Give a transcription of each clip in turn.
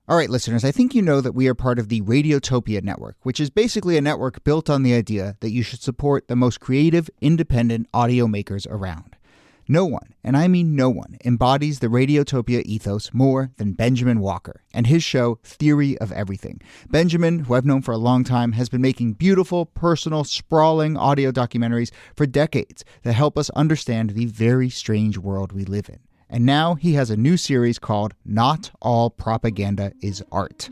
All right, listeners, I think you know that we are part of the Radiotopia network, which is basically a network built on the idea that you should support the most creative, independent audio makers around. No one, and I mean no one, embodies the Radiotopia ethos more than Benjamin Walker and his show Theory of Everything. Benjamin, who I've known for a long time, has been making beautiful, personal, sprawling audio documentaries for decades that help us understand the very strange world we live in. And now he has a new series called Not All Propaganda is Art.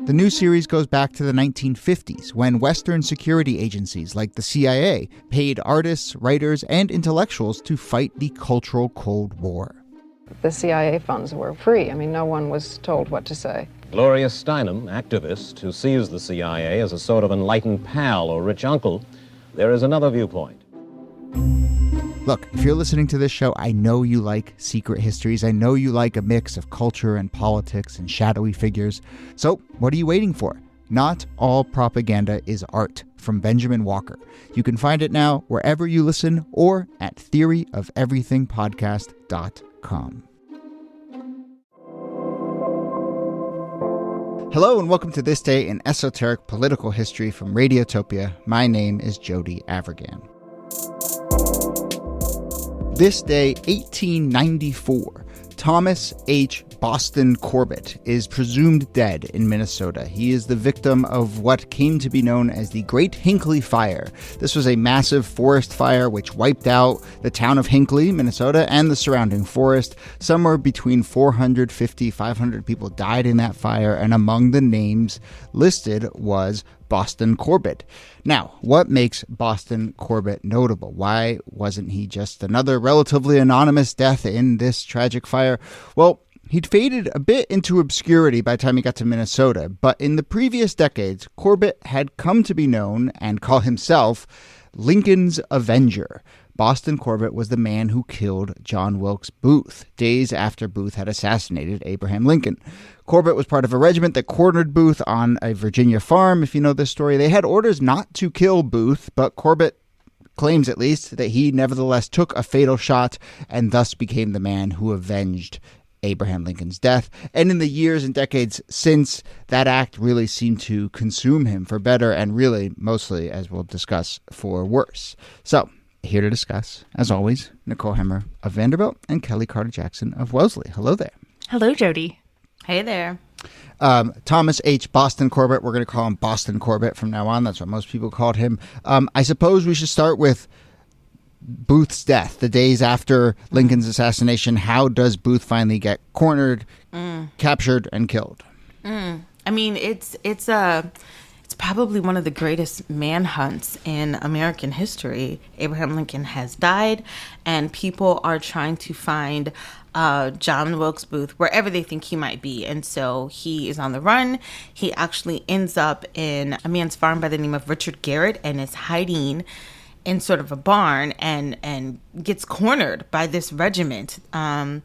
The new series goes back to the 1950s when Western security agencies like the CIA paid artists, writers, and intellectuals to fight the cultural Cold War. The CIA funds were free. I mean, no one was told what to say. Gloria Steinem, activist who sees the CIA as a sort of enlightened pal or rich uncle, there is another viewpoint. Look, if you're listening to this show, I know you like secret histories. I know you like a mix of culture and politics and shadowy figures. So what are you waiting for? Not All Propaganda is Art from Benjamin Walker. You can find it now wherever you listen or at theoryofeverythingpodcast.com. Hello and welcome to This Day in Esoteric Political History from Radiotopia. My name is Jody Avenger. This day, 1894, Thomas H. Boston Corbett is presumed dead in Minnesota. He is the victim of what came to be known as the Great Hinckley Fire. This was a massive forest fire which wiped out the town of Hinckley, Minnesota, and the surrounding forest. Somewhere between 450, 500 people died in that fire, and among the names listed was Boston Corbett. Now, what makes Boston Corbett notable? Why wasn't he just another relatively anonymous death in this tragic fire? Well, he'd faded a bit into obscurity by the time he got to Minnesota, but in the previous decades, Corbett had come to be known and call himself Lincoln's Avenger. Boston Corbett was the man who killed John Wilkes Booth days after Booth had assassinated Abraham Lincoln. Corbett was part of a regiment that cornered Booth on a Virginia farm, if you know this story. They had orders not to kill Booth, but Corbett claims at least that he nevertheless took a fatal shot and thus became the man who avenged Abraham Lincoln's death. And in the years and decades since, that act really seemed to consume him for better and really mostly, as we'll discuss, for worse. So, here to discuss, as always, Nicole Hemmer of Vanderbilt and Kellie Carter-Jackson of Wellesley. Hello there. Hello, Jody. Hey there. Thomas H. Boston Corbett. We're going to call him Boston Corbett from now on. That's what most people called him. I suppose we should start with Booth's death, the days after Lincoln's assassination. How does Booth finally get cornered, captured, and killed? I mean, it's probably one of the greatest manhunts in American history. Abraham Lincoln has died, and people are trying to find John Wilkes Booth wherever they think he might be. And so he is on the run. He actually ends up in a man's farm by the name of Richard Garrett and is hiding in sort of a barn and gets cornered by this regiment. And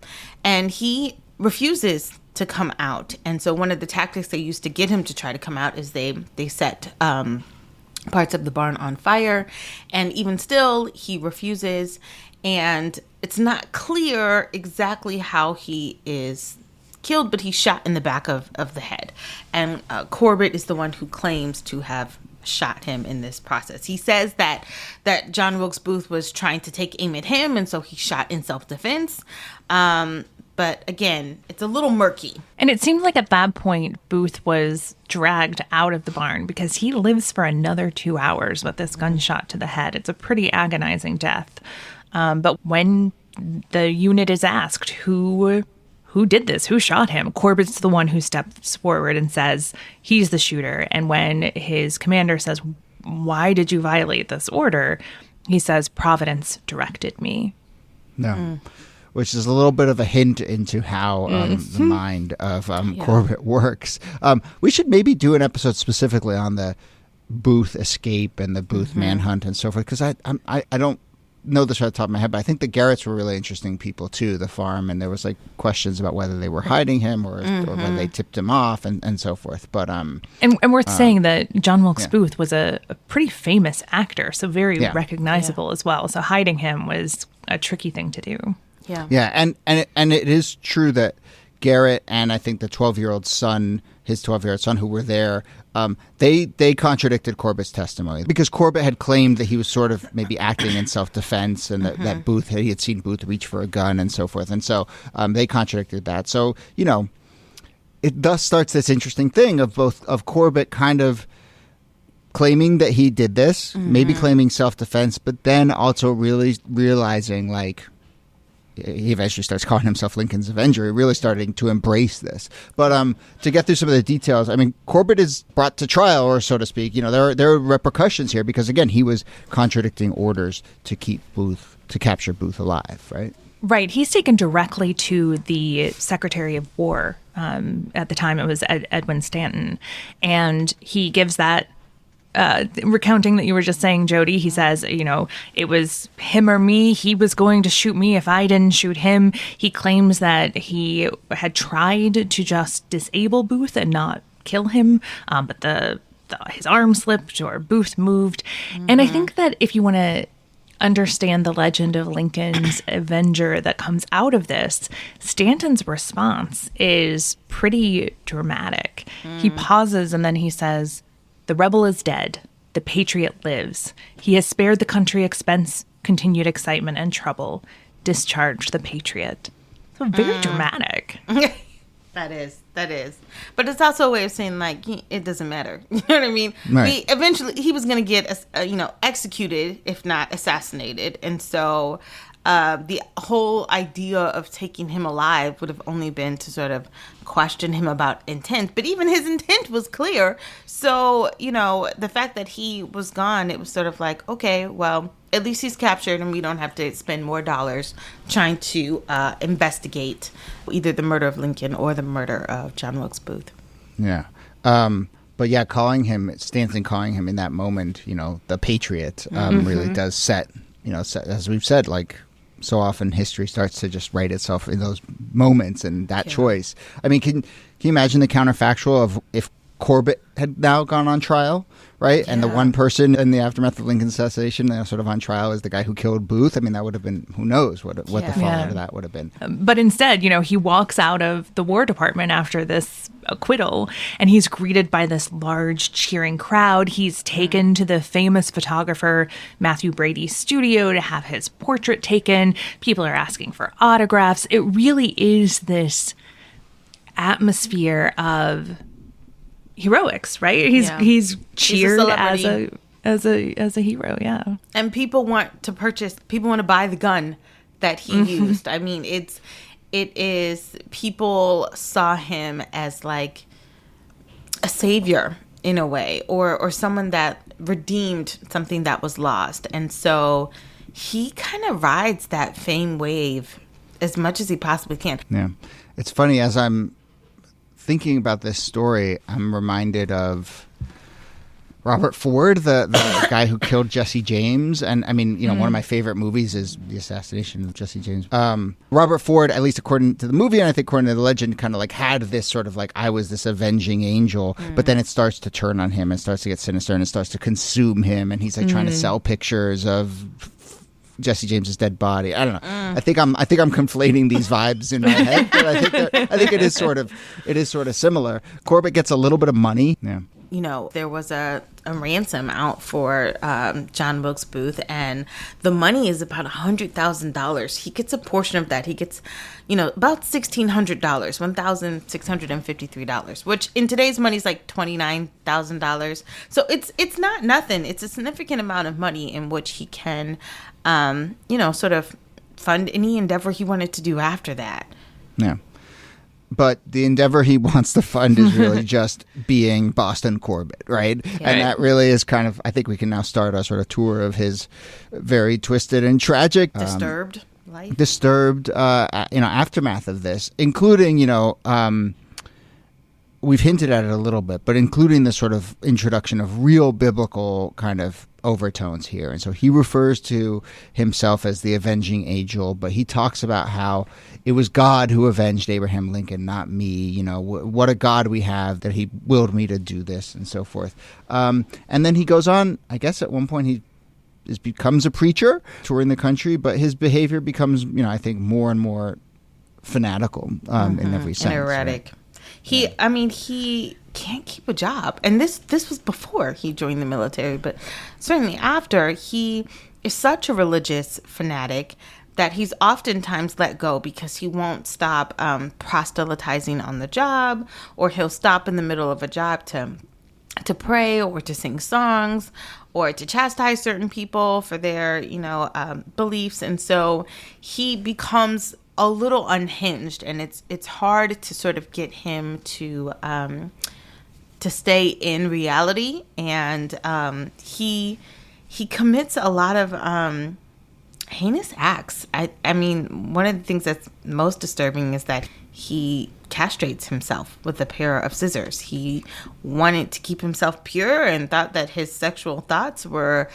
he refuses to come out. And so one of the tactics they used to get him to try to come out is they set parts of the barn on fire. And even still, he refuses. And it's not clear exactly how he is killed, but he's shot in the back of the head. And Corbett is the one who claims to have shot him in this process. He says that John Wilkes Booth was trying to take aim at him, and so he shot in self-defense. But again, it's a little murky. And it seemed like at that point, Booth was dragged out of the barn because he lives for another 2 hours with this gunshot to the head. It's a pretty agonizing death. But when the unit is asked who did this, who shot him, Corbett's the one who steps forward and says he's the shooter. And when his commander says, why did you violate this order? He says, Providence directed me. No. Which is a little bit of a hint into how the mind of Corbett works. We should maybe do an episode specifically on the Booth escape and the Booth manhunt and so forth, because I don't know this right off the top of my head, but I think the Garretts were really interesting people too, the farm, and there was like questions about whether they were hiding him or whether they tipped him off and so forth. But and worth saying that John Wilkes Booth was a pretty famous actor, so very recognizable as well. So hiding him was a tricky thing to do. Yeah, and it is true that Garrett and I think the 12-year-old son, his 12-year-old son who were there, they contradicted Corbett's testimony because Corbett had claimed that he was sort of maybe acting in self-defense and that Booth, he had seen Booth reach for a gun and so forth. And so they contradicted that. So, it thus starts this interesting thing of Corbett kind of claiming that he did this, maybe claiming self-defense, but then also really realizing, like, he eventually starts calling himself Lincoln's Avenger. He really starting to embrace this. But to get through some of the details, I mean, Corbett is brought to trial, or so to speak. There are repercussions here because, again, he was contradicting orders to capture Booth alive, right? Right. He's taken directly to the Secretary of War. At the time, it was Edwin Stanton. And he gives that recounting that you were just saying, Jody. He says, it was him or me. He was going to shoot me if I didn't shoot him. He claims that he had tried to just disable Booth and not kill him, but his arm slipped or Booth moved. And I think that if you want to understand the legend of Lincoln's Avenger that comes out of this, Stanton's response is pretty dramatic. He pauses and then he says, "The rebel is dead. The patriot lives. He has spared the country expense, continued excitement, and trouble. Discharge the patriot." So very dramatic. That is. But it's also a way of saying, like, it doesn't matter. You know what I mean? Right. Eventually, he was going to get, executed, if not assassinated. And so the whole idea of taking him alive would have only been to sort of question him about intent. But even his intent was clear. So, the fact that he was gone, it was sort of like, okay, well, at least he's captured and we don't have to spend more dollars trying to investigate either the murder of Lincoln or the murder of John Wilkes Booth. Yeah. But yeah, Stanton calling him in that moment, the patriot, really does set, as we've said, like, so often history starts to just write itself in those moments and that choice. I mean, can you imagine the counterfactual of if Corbett had now gone on trial, right? Yeah. And the one person in the aftermath of Lincoln's assassination sort of on trial is the guy who killed Booth. I mean, that would have been, who knows what the fallout of that would have been. But instead, he walks out of the War Department after this acquittal, and he's greeted by this large cheering crowd. He's taken to the famous photographer Matthew Brady's studio to have his portrait taken. People are asking for autographs. It really is this atmosphere of heroics, right? He's cheered as a hero, yeah. And people want to buy the gun that he used. I mean, it is people saw him as like a savior in a way, or someone that redeemed something that was lost. And so he kind of rides that fame wave as much as he possibly can. Yeah. It's funny, as I'm thinking about this story, I'm reminded of Robert Ford, the guy who killed Jesse James. And I mean, one of my favorite movies is the assassination of Jesse James. Robert Ford, at least according to the movie, and I think according to the legend, kind of like had this sort of like, I was this avenging angel, but then it starts to turn on him and starts to get sinister and it starts to consume him. And he's like trying to sell pictures of Jesse James's dead body. I don't know. I think I'm conflating these vibes in my head, but I think it is sort of similar. Corbett gets a little bit of money. Yeah. There was a ransom out for John Wilkes Booth, and the money is about $100,000. He gets a portion of that. He gets, about $1,600, $1,653, which in today's money is like $29,000. So it's not nothing. It's a significant amount of money in which he can, sort of fund any endeavor he wanted to do after that. Yeah. But the endeavor he wants to fund is really just being Boston Corbett, right? Yeah. And that really is kind of, I think we can now start a sort of tour of his very twisted and tragic, disturbed life, aftermath of this, including, we've hinted at it a little bit, but including the sort of introduction of real biblical kind of overtones here. And so he refers to himself as the avenging angel, but he talks about how it was God who avenged Abraham Lincoln, not me. What a God we have that he willed me to do this and so forth. And then he goes on, I guess at one point he becomes a preacher touring the country, but his behavior becomes, I think more and more fanatical in every sense. And erratic. Right? He can't keep a job. And this was before he joined the military, but certainly after. He is such a religious fanatic that he's oftentimes let go because he won't stop proselytizing on the job, or he'll stop in the middle of a job to pray or to sing songs or to chastise certain people for their, beliefs. And so he becomes a little unhinged, and it's hard to sort of get him to stay in reality. And he commits a lot of heinous acts. I mean, one of the things that's most disturbing is that he castrates himself with a pair of scissors. He wanted to keep himself pure and thought that his sexual thoughts were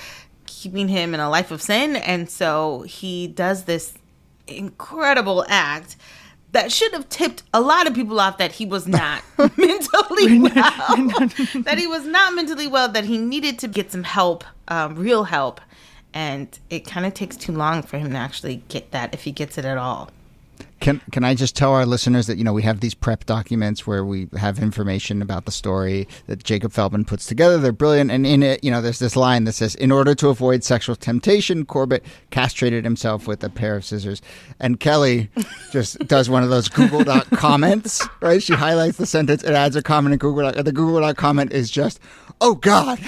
keeping him in a life of sin. And so he does this incredible act that should have tipped a lot of people off that he was not mentally well. That he was not mentally well, that he needed to get some help, real help. And it kind of takes too long for him to actually get that, if he gets it at all. Can I just tell our listeners that, we have these prep documents where we have information about the story that Jacob Feldman puts together. They're brilliant. And in it, there's this line that says, in order to avoid sexual temptation, Corbett castrated himself with a pair of scissors. And Kellie just does one of those Google Doc comments, right? She highlights the sentence and adds a comment in Google Doc. And the Google Doc comment is just, oh, God.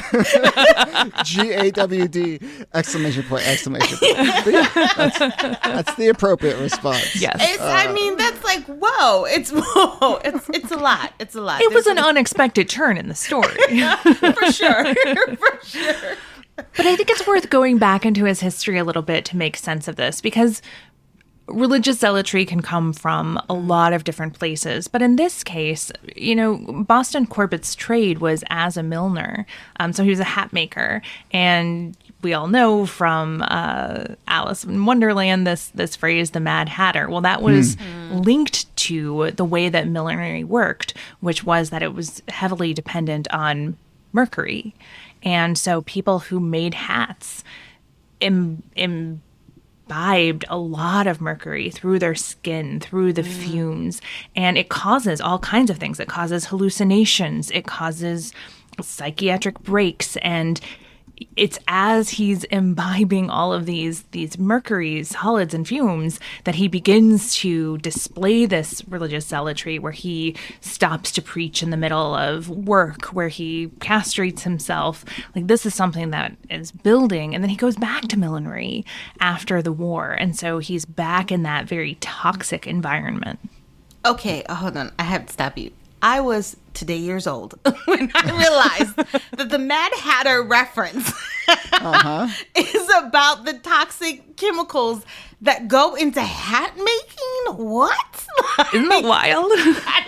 GAWD, exclamation point, exclamation point. But yeah, that's the appropriate response. Yes. That's like, whoa. It's a lot. It's a lot. It was an unexpected turn in the story. For sure. For sure. But I think it's worth going back into his history a little bit to make sense of this, because religious zealotry can come from a lot of different places. But in this case, Boston Corbett's trade was as a milliner. So he was a hat maker. And we all know from Alice in Wonderland this phrase, the Mad Hatter. Well, that was linked to the way that millinery worked, which was that it was heavily dependent on mercury. And so people who made hats imbibed a lot of mercury through their skin, through the fumes, and it causes all kinds of things. It causes hallucinations, it causes psychiatric breaks, and it's as he's imbibing all of these mercury solids and fumes that he begins to display this religious zealotry, where he stops to preach in the middle of work, where he castrates himself. Like, this is something that is building. And then he goes back to millinery after the war. And so he's back in that very toxic environment. Okay, hold on. I have to stop you. I was today years old when I realized that the Mad Hatter reference is about the toxic chemicals that go into hat making. What? Isn't that wild?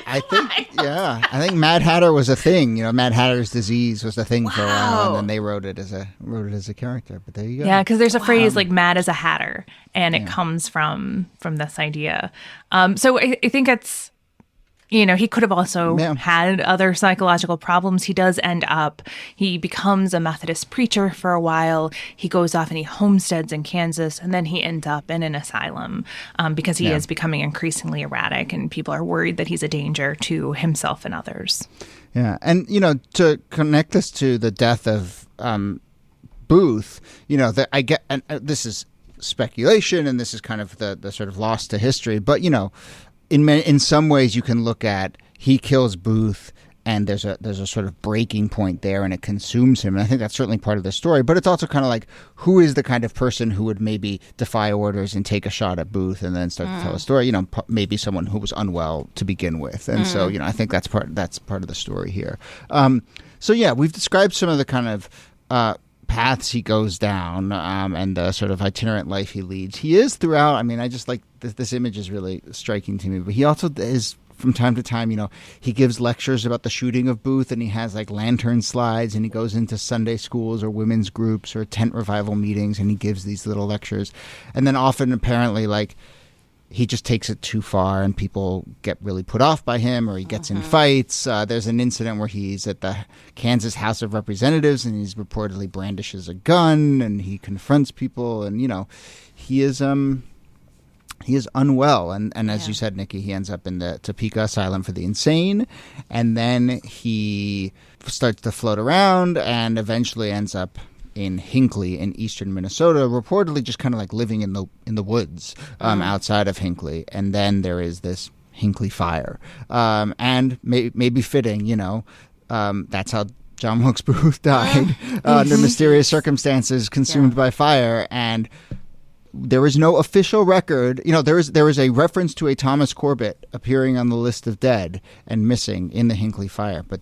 I think Mad Hatter was a thing. Mad Hatter's disease was a thing for a while, and then they wrote it as a character. But there you go. Yeah, because there's a phrase like "mad as a hatter," and it comes from this idea. So I think it's. He could have also had other psychological problems. He does end up, he becomes a Methodist preacher for a while. He goes off and he homesteads in Kansas, and then he ends up in an asylum because he is becoming increasingly erratic, and people are worried that he's a danger to himself and others. Yeah. And, to connect this to the death of Booth, and this is speculation, and this is kind of the sort of loss to history, but, in some ways you can look at he kills Booth and there's a sort of breaking point there, and it consumes him. And I think that's certainly part of the story, but it's also kind of like, who is the kind of person who would maybe defy orders and take a shot at Booth and then start to tell a story? Maybe someone who was unwell to begin with. And so, I think that's part of the story here. We've described some of the kind of paths he goes down and the sort of itinerant life he leads. He is throughout, I just like this image is really striking to me, but he also is from time to time, he gives lectures about the shooting of Booth, and he has like lantern slides, and he goes into Sunday schools or women's groups or tent revival meetings, and he gives these little lectures. And then often apparently like he just takes it too far and people get really put off by him, or he gets in fights. There's an incident where he's at the Kansas House of Representatives and he's reportedly brandishes a gun and he confronts people, and he is he is unwell, and as you said, Niki, he ends up in the Topeka Asylum for the Insane, and then he starts to float around and eventually ends up in Hinckley in eastern Minnesota, reportedly just kind of like living in the woods outside of Hinckley. And then there is this Hinckley fire, and maybe fitting, that's how John Wilkes Booth died under mysterious circumstances, consumed by fire. And there is no official record. There is a reference to a Thomas Corbett appearing on the list of dead and missing in the Hinckley fire. But,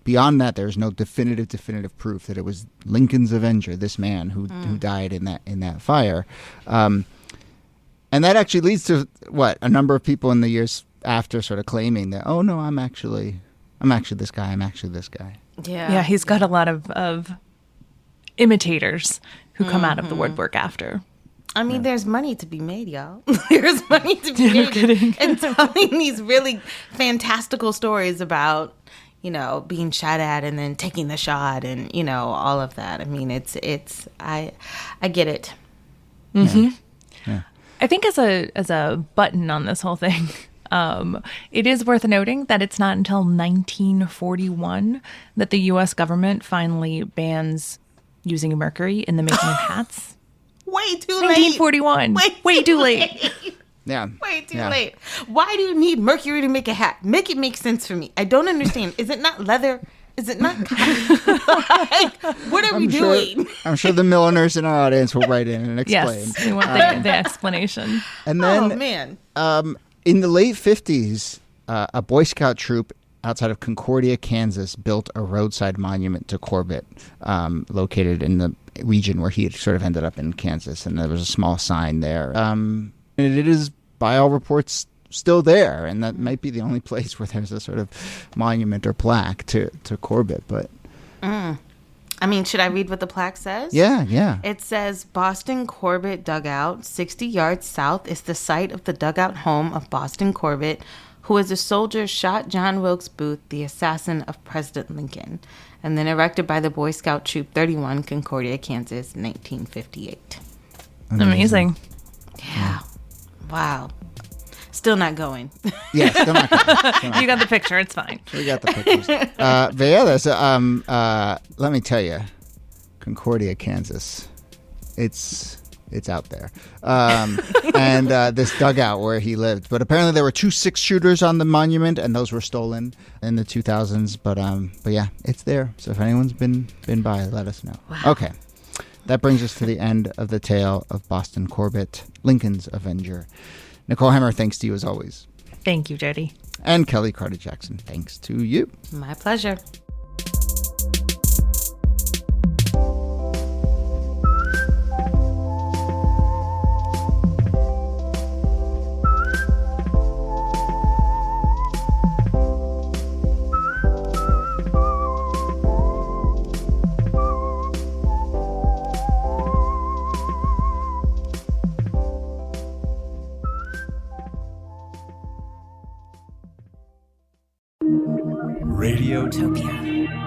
beyond that, there's no definitive proof that it was Lincoln's Avenger, this man who died in that fire. And that actually leads to a number of people in the years after sort of claiming that, oh no, I'm actually this guy. I'm actually this guy. Yeah, he's got a lot of imitators who come out of the woodwork after. I mean, there's money to be made, y'all. There's money to be made and telling these really fantastical stories about, being shot at and then taking the shot and, all of that. I mean, I get it. Mm-hmm. Yeah. I think as a button on this whole thing, it is worth noting that it's not until 1941 that the U.S. government finally bans using mercury in the making of hats. Way too late. 1941. Way too late. Yeah. Way too late. Why do you need mercury to make a hat? Make it make sense for me. I don't understand. Is it not leather? Is it not cotton? What are we doing? I'm sure the milliners in our audience will write in and explain. Yes, we want the explanation. And then, oh, man. In the late 50s, a Boy Scout troop outside of Concordia, Kansas, built a roadside monument to Corbett, located in the region where he had sort of ended up in Kansas, and there was a small sign there. And it is, by all reports, still there, and that might be the only place where there's a sort of monument or plaque to Corbett. But I mean, should I read what the plaque says? Yeah. It says, Boston Corbett Dugout, 60 yards south is the site of the dugout home of Boston Corbett, who as a soldier shot John Wilkes Booth, the assassin of President Lincoln, and then erected by the Boy Scout Troop 31, Concordia, Kansas, 1958. Amazing. Yeah. Wow. Still not going. Yeah, still not going. You got the picture. It's fine. We got the pictures. But yeah, that's, let me tell you, Concordia, Kansas, it's out there. And this dugout where he lived. But apparently there were 2 6-shooters on the monument, and those were stolen in the 2000s. But yeah, it's there. So if anyone's been by, let us know. Wow. Okay. That brings us to the end of the tale of Boston Corbett, Lincoln's Avenger. Nicole Hammer, thanks to you as always. Thank you, Jody. And Kellie Carter-Jackson, thanks to you. My pleasure. Radiotopia.